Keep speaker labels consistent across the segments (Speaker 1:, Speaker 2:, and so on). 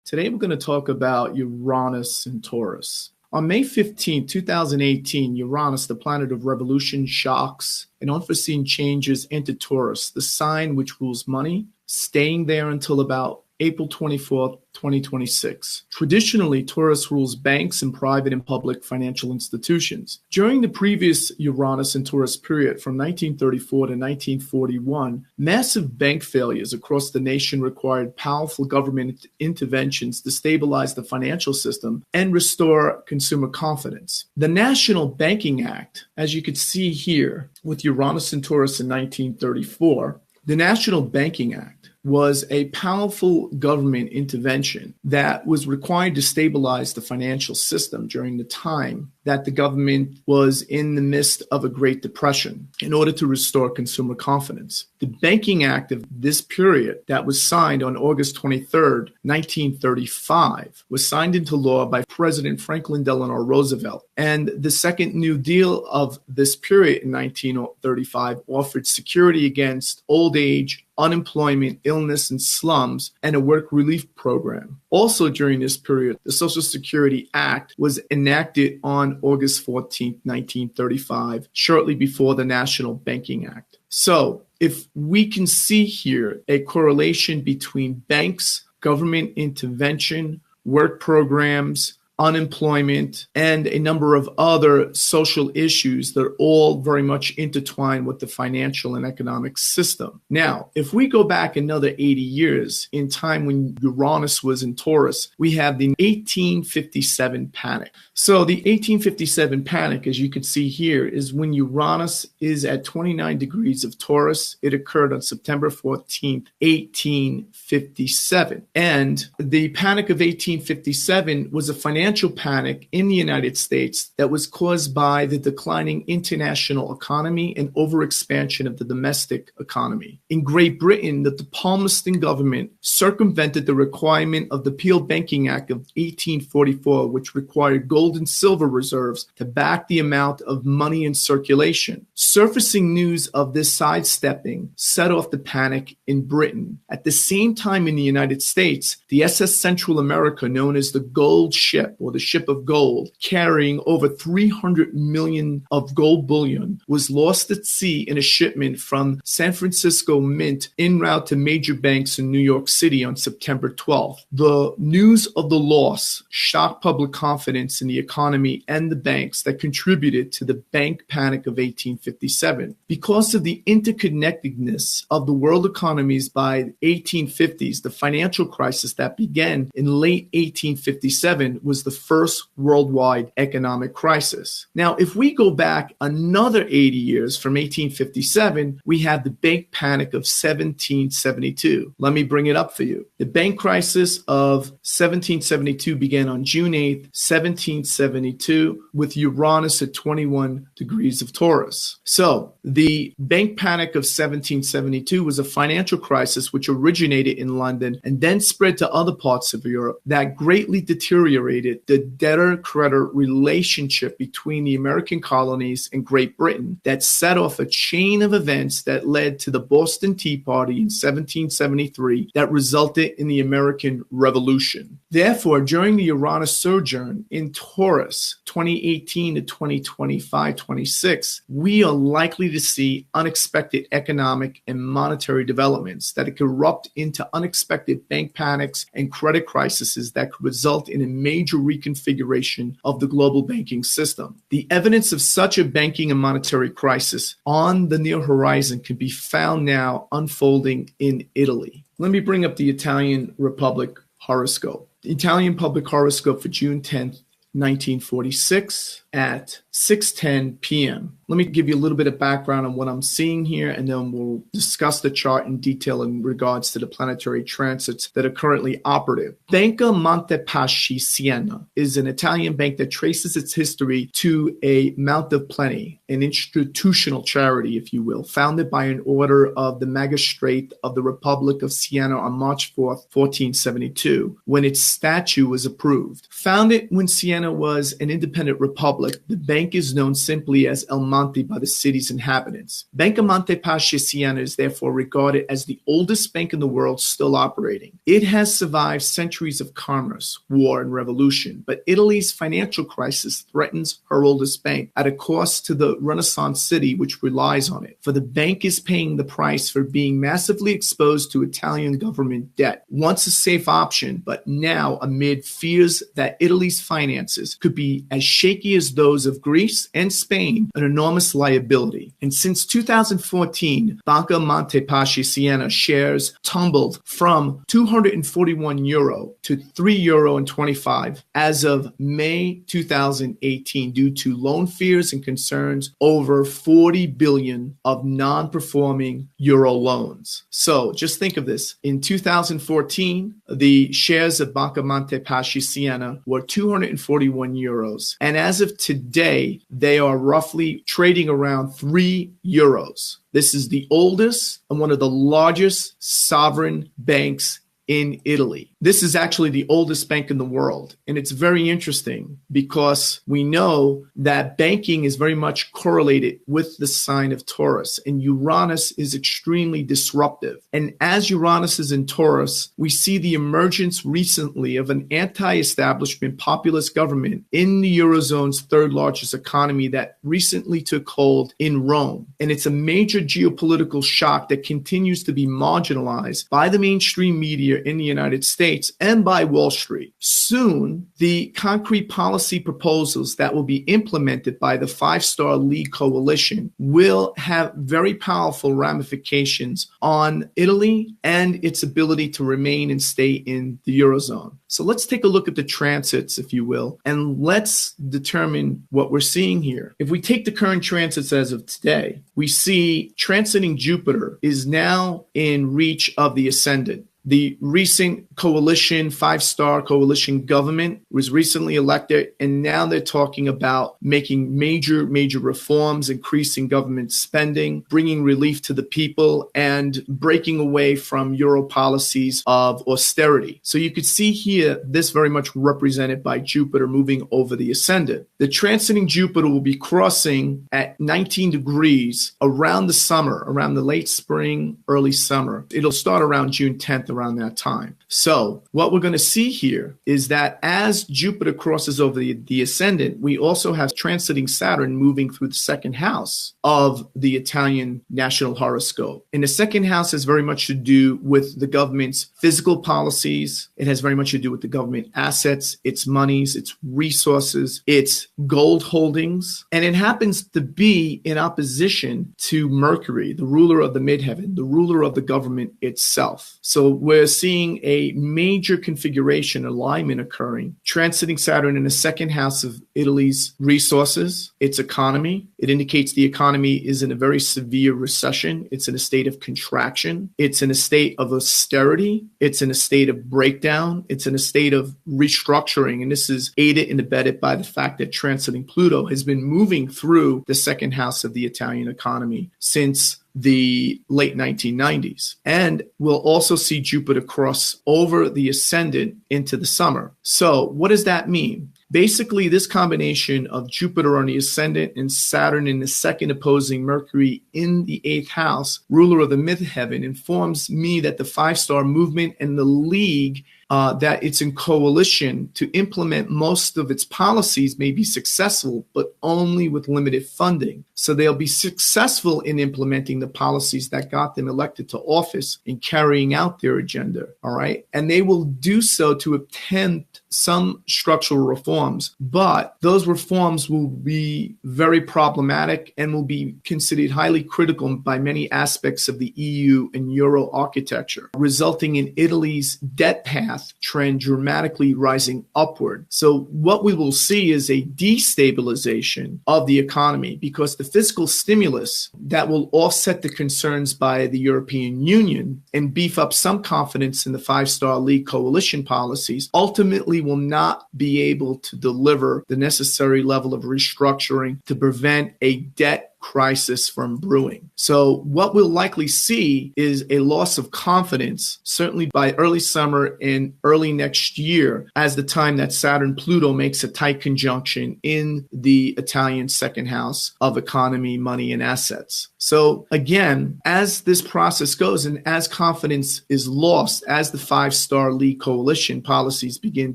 Speaker 1: Today we're going to talk about Uranus and Taurus. On May 15, 2018, Uranus, the planet of revolution, shocks, and unforeseen changes, entered Taurus, the sign which rules money, staying there until about April 24th, 2026. Traditionally, Taurus rules banks and private and public financial institutions. During the previous Uranus and Taurus period from 1934 to 1941, massive bank failures across the nation required powerful government interventions to stabilize the financial system and restore consumer confidence. The National Banking Act, as you can see here with Uranus and Taurus in 1934, the National Banking Act was a powerful government intervention that was required to stabilize the financial system during the time that the government was in the midst of a Great Depression in order to restore consumer confidence. The Banking Act of this period that was signed on August 23rd, 1935, was signed into law by President Franklin Delano Roosevelt. And the Second New Deal of this period in 1935 offered security against old age, unemployment, illness, and slums, and a work relief program. Also during this period, the Social Security Act was enacted on August 14, 1935, shortly before the National Banking Act. So if we can see here a correlation between banks, government intervention, work programs, unemployment, and a number of other social issues that are all very much intertwined with the financial and economic system. Now, if we go back another 80 years in time when Uranus was in Taurus, we have the 1857 panic. So the 1857 panic, as you can see here, is when Uranus is at 29 degrees of Taurus. It occurred on September 14th, 1857. And the panic of 1857 was a financial panic in the United States that was caused by the declining international economy and overexpansion of the domestic economy. In Great Britain, the Palmerston government circumvented the requirement of the Peel Banking Act of 1844, which required gold and silver reserves to back the amount of money in circulation. Surfacing news of this sidestepping set off the panic in Britain. At the same time in the United States, the SS Central America, known as the Gold Ship, or the Ship of Gold, carrying over 300 million of gold bullion, was lost at sea in a shipment from San Francisco Mint en route to major banks in New York City on September 12th. The news of the loss shocked public confidence in the economy and the banks that contributed to the bank panic of 1857. Because of the interconnectedness of the world economies by 1850s, the financial crisis that began in late 1857 was the first worldwide economic crisis. Now, if we go back another 80 years from 1857, we have the bank panic of 1772. Let me bring it up for you. The bank crisis of 1772 began on June 8th, 1772, with Uranus at 21 degrees of Taurus. So, the bank panic of 1772 was a financial crisis which originated in London and then spread to other parts of Europe that greatly deteriorated the debtor-creditor relationship between the American colonies and Great Britain that set off a chain of events that led to the Boston Tea Party in 1773 that resulted in the American Revolution. Therefore, during the Uranus sojourn in Taurus 2018 to 2025-26, we are likely to see unexpected economic and monetary developments that could erupt into unexpected bank panics and credit crises that could result in a major reconfiguration of the global banking system. The evidence of such a banking and monetary crisis on the near horizon can be found now unfolding in Italy. Let me bring up the Italian Republic horoscope. The Italian public horoscope for June 10th, 1946 at 6:10 p.m. Let me give you a little bit of background on what I'm seeing here, and then we'll discuss the chart in detail in regards to the planetary transits that are currently operative. Banca Montepaschi Siena is an Italian bank that traces its history to a Mount of Plenty, an institutional charity, if you will, founded by an order of the Magistrate of the Republic of Siena on March 4th, 1472, when its statute was approved. Founded when Siena Siena was an independent republic, the bank is known simply as El Monte by the city's inhabitants. Banca Monte Paschi Siena is therefore regarded as the oldest bank in the world still operating. It has survived centuries of commerce, war, and revolution, but Italy's financial crisis threatens her oldest bank at a cost to the Renaissance city which relies on it, for the bank is paying the price for being massively exposed to Italian government debt. Once a safe option, but now amid fears that Italy's finances could be as shaky as those of Greece and Spain, an enormous liability. And since 2014, Banca Monte Paschi Siena shares tumbled from €241 to €3.25 as of May 2018 due to loan fears and concerns over 40 billion of non-performing euro loans. So just think of this. In 2014, the shares of Banca Monte Paschi Siena were €241. And as of today, they are roughly trading around €3. This is the oldest and one of the largest sovereign banks in Italy. This is actually the oldest bank in the world. And it's very interesting because we know that banking is very much correlated with the sign of Taurus, and Uranus is extremely disruptive. And as Uranus is in Taurus, we see the emergence recently of an anti-establishment populist government in the Eurozone's third largest economy that recently took hold in Rome. And it's a major geopolitical shock that continues to be marginalized by the mainstream media in the United States and by Wall Street. Soon, the concrete policy proposals that will be implemented by the Five-Star League Coalition will have very powerful ramifications on Italy and its ability to remain and stay in the Eurozone. So let's take a look at the transits, if you will, and let's determine what we're seeing here. If we take the current transits as of today, we see transiting Jupiter is now in reach of the ascendant. The recent coalition, five-star coalition government was recently elected, and now they're talking about making major reforms, increasing government spending, bringing relief to the people, and breaking away from Euro policies of austerity. So you could see here, this very much represented by Jupiter moving over the ascendant. The transiting Jupiter will be crossing at 19 degrees around the summer, around the late spring, early summer. It'll start around June 10th, around that time. So what we're going to see here is that as Jupiter crosses over the ascendant, we also have transiting Saturn moving through the second house of the Italian national horoscope. And the second house has very much to do with the government's physical policies. It has very much to do with the government assets, its monies, its resources, its gold holdings. And it happens to be in opposition to Mercury, the ruler of the midheaven, the ruler of the government itself. So we're seeing a major configuration alignment occurring, transiting Saturn in the second house of Italy's resources, its economy. It indicates the economy is in a very severe recession. It's in a state of contraction. It's in a state of austerity. It's in a state of breakdown. It's in a state of restructuring. And this is aided and abetted by the fact that transiting Pluto has been moving through the second house of the Italian economy since the late 1990s. And we'll also see Jupiter cross over the ascendant into the summer. So what does that mean? Basically, this combination of Jupiter on the ascendant and Saturn in the second opposing Mercury in the eighth house, ruler of the midheaven, informs me that the five-star movement and the league that it's in coalition to implement most of its policies may be successful, but only with limited funding. So they'll be successful in implementing the policies that got them elected to office in carrying out their agenda, all right? And they will do so to attempt some structural reforms, but those reforms will be very problematic and will be considered highly critical by many aspects of the EU and Euro architecture, resulting in Italy's debt path trend dramatically rising upward. So what we will see is a destabilization of the economy because the fiscal stimulus that will offset the concerns by the European Union and beef up some confidence in the Five-Star League coalition policies ultimately will not be able to deliver the necessary level of restructuring to prevent a debt crisis from brewing. So what we'll likely see is a loss of confidence, certainly by early summer and early next year, as the time that Saturn-Pluto makes a tight conjunction in the Italian second house of economy, money, and assets. So again, as this process goes and as confidence is lost, as the five-star League coalition policies begin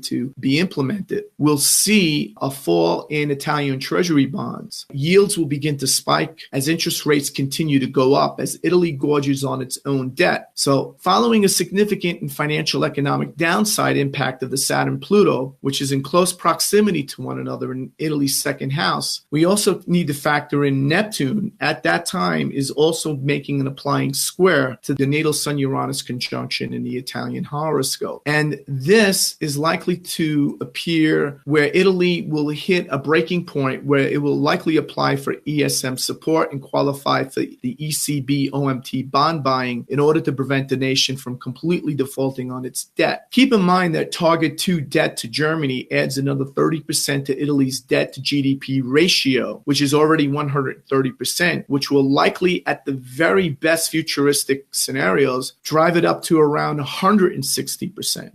Speaker 1: to be implemented, we'll see a fall in Italian treasury bonds. Yields will begin to spike as interest rates continue to go up, as Italy gorges on its own debt. So following a significant and financial economic downside impact of the Saturn-Pluto, which is in close proximity to one another in Italy's second house, we also need to factor in Neptune. At that time is also making an applying square to the natal Sun-Uranus conjunction in the Italian horoscope. And this is likely to appear where Italy will hit a breaking point where it will likely apply for ESM support and qualify for the ECB OMT bond buying in order to prevent the nation from completely defaulting on its debt. Keep in mind that Target 2 debt to Germany adds another 30% to Italy's debt to GDP ratio, which is already 130%, which will likely, at the very best futuristic scenarios, drive it up to around 160%.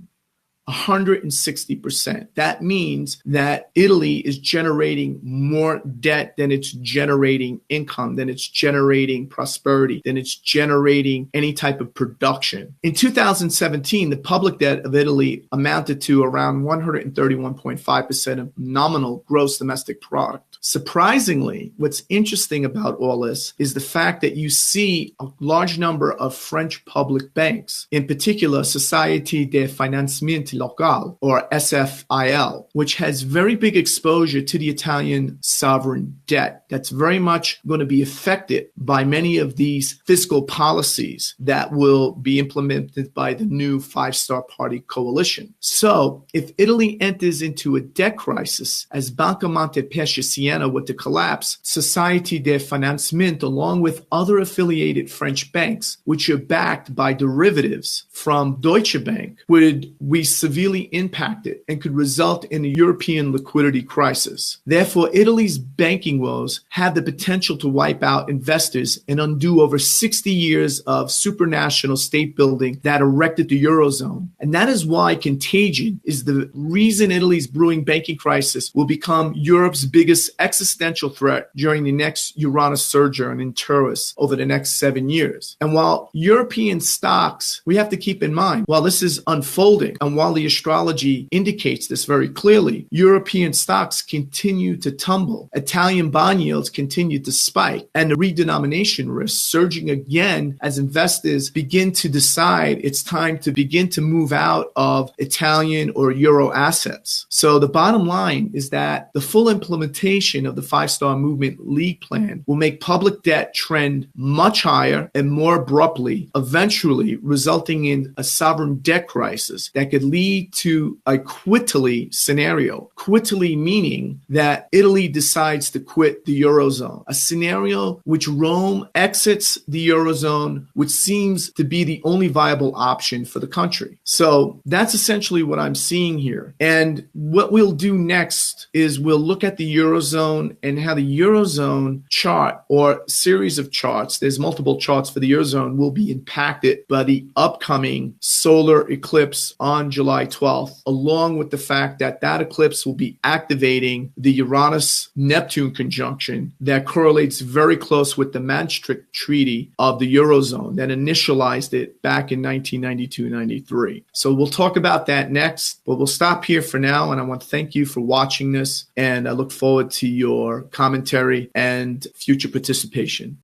Speaker 1: 160%. That means that Italy is generating more debt than it's generating income, than it's generating prosperity, than it's generating any type of production. In 2017, the public debt of Italy amounted to around 131.5% of nominal gross domestic product. Surprisingly, what's interesting about all this is the fact that you see a large number of French public banks, in particular Société de Financement Local, or SFIL, which has very big exposure to the Italian sovereign debt. That's very much going to be affected by many of these fiscal policies that will be implemented by the new five-star party coalition. So if Italy enters into a debt crisis, as Banca Montepaschi Siena with the collapse, Société de Financement, along with other affiliated French banks, which are backed by derivatives from Deutsche Bank, would be severely impacted and could result in a European liquidity crisis. Therefore, Italy's banking woes have the potential to wipe out investors and undo over 60 years of supranational state building that erected the Eurozone. And that is why contagion is the reason Italy's brewing banking crisis will become Europe's biggest existential threat during the next Uranus sojourn in Taurus over the next 7 years. And while European stocks, we have to keep in mind, while this is unfolding and while the astrology indicates this very clearly, European stocks continue to tumble. Italian bond yields continue to spike, and the redenomination risk surging again as investors begin to decide it's time to begin to move out of Italian or Euro assets. So the bottom line is that the full implementation of the five-star movement League plan will make public debt trend much higher and more abruptly, eventually resulting in a sovereign debt crisis that could lead to a quit-Italy scenario. Quit-Italy meaning that Italy decides to quit the Eurozone, a scenario which Rome exits the Eurozone, which seems to be the only viable option for the country. So that's essentially what I'm seeing here. And what we'll do next is we'll look at the Eurozone and how the Eurozone chart or series of charts, there's multiple charts for the Eurozone, will be impacted by the upcoming solar eclipse on July 12th, along with the fact that that eclipse will be activating the Uranus-Neptune conjunction that correlates very close with the Maastricht Treaty of the Eurozone that initialized it back in 1992-93. So we'll talk about that next, but we'll stop here for now, and I want to thank you for watching this, and I look forward to your commentary and future participation.